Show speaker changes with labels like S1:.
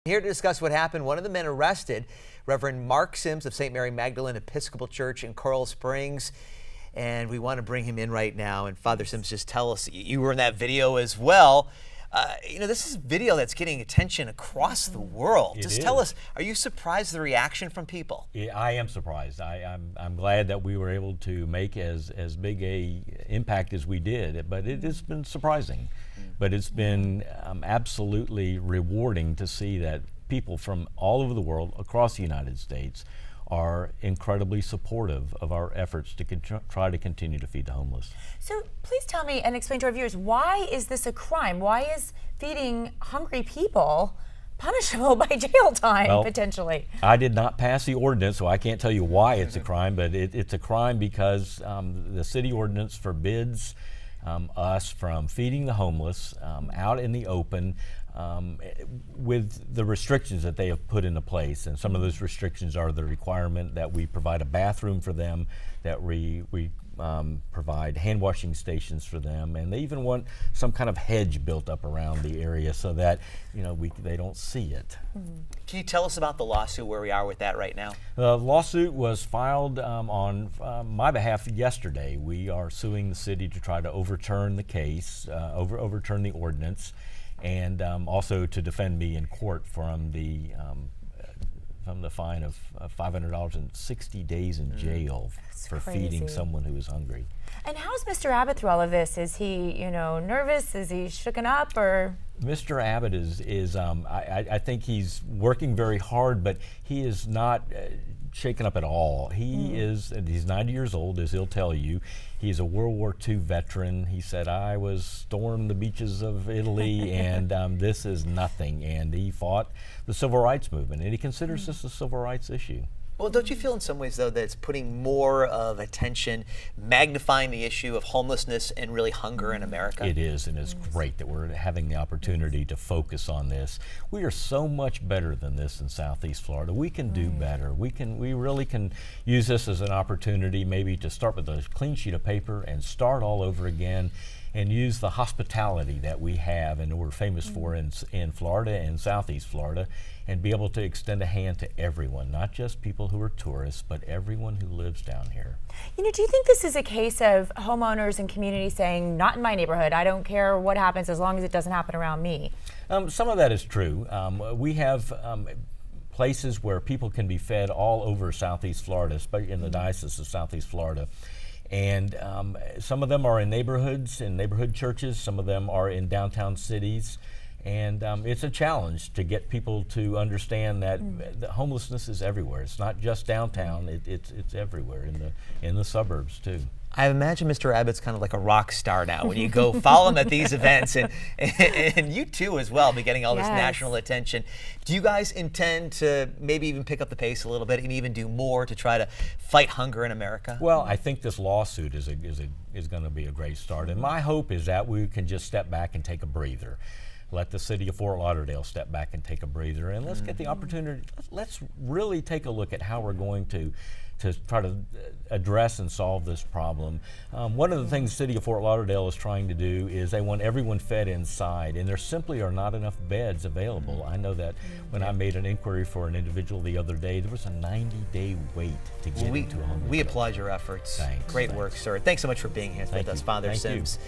S1: Here to discuss what happened, one of the men arrested, Reverend Mark Sims of St. Mary Magdalene Episcopal Church in Coral Springs. And we want to bring him in right now. And Father Sims, just tell us, you were in that video as well. This is a video that's getting attention across the world. Just tell us, are you surprised at the reaction from people?
S2: Yeah, I am surprised. I'm glad that we were able to make as big a impact as we did, but it has been surprising. But it's been absolutely rewarding to see that people from all over the world, across the United States, are incredibly supportive of our efforts to try to continue to feed the homeless.
S3: So please tell me and explain to our viewers, why is this a crime? Why is feeding hungry people punishable by jail time, potentially?
S2: I did not pass the ordinance, so I can't tell you why it's a crime, but it's a crime because the city ordinance forbids us from feeding the homeless out in the open with the restrictions that they have put into place. And some of those restrictions are the requirement that we provide a bathroom for them, that we provide hand washing stations for them, and they even want some kind of hedge built up around the area so that they don't see it.
S1: Can you tell us about the lawsuit, where we are with that right now?
S2: The lawsuit was filed on my behalf yesterday. We are suing the city to try to overturn the case, overturn the ordinance, and also to defend me in court from the fine of $500 and 60 days in jail for feeding someone who is hungry.
S3: And how's Mr. Abbott through all of this? Is he, nervous? Is he shooken up, or? Mr.
S2: Abbott is I think he's working very hard, but he is not shaken up at all. He's 90 years old, as he'll tell you. He's a World War II veteran. He said, I stormed the beaches of Italy, and this is nothing. And he fought the civil rights movement, and he considers this a civil rights issue.
S1: Well, don't you feel in some ways, though, that it's putting more of attention, magnifying the issue of homelessness and really hunger in America?
S2: It is, and it's great that we're having the opportunity to focus on this. We are so much better than this in Southeast Florida. We can do better. We really can use this as an opportunity maybe to start with a clean sheet of paper and start all over again, and use the hospitality that we have and we're famous for in Florida and Southeast Florida, and be able to extend a hand to everyone, not just people who are tourists, but everyone who lives down here.
S3: Do you think this is a case of homeowners and communities saying, not in my neighborhood, I don't care what happens as long as it doesn't happen around me?
S2: Some of that is true. We have places where people can be fed all over Southeast Florida, especially in the Diocese of Southeast Florida. And some of them are in neighborhoods, in neighborhood churches. Some of them are in downtown cities. And it's a challenge to get people to understand that homelessness is everywhere. It's not just downtown, it's everywhere, in the suburbs too.
S1: I imagine Mr. Abbott's kind of like a rock star now when you go follow him at these events, and you too as well, be getting all this national attention. Do you guys intend to maybe even pick up the pace a little bit and even do more to try to fight hunger in America?
S2: Well, I think this lawsuit is going to be a great start, and my hope is that we can just step back and take a breather. Let the city of Fort Lauderdale step back and take a breather, and let's get the opportunity. Let's really take a look at how we're going to try to address and solve this problem. One of the things the city of Fort Lauderdale is trying to do is they want everyone fed inside, and there simply are not enough beds available. I know that when I made an inquiry for an individual the other day, there was a 90-day wait to get into a home.
S1: We applaud your efforts.
S2: Thanks.
S1: Great work, sir. Thanks so much for being here with us, Father Sims.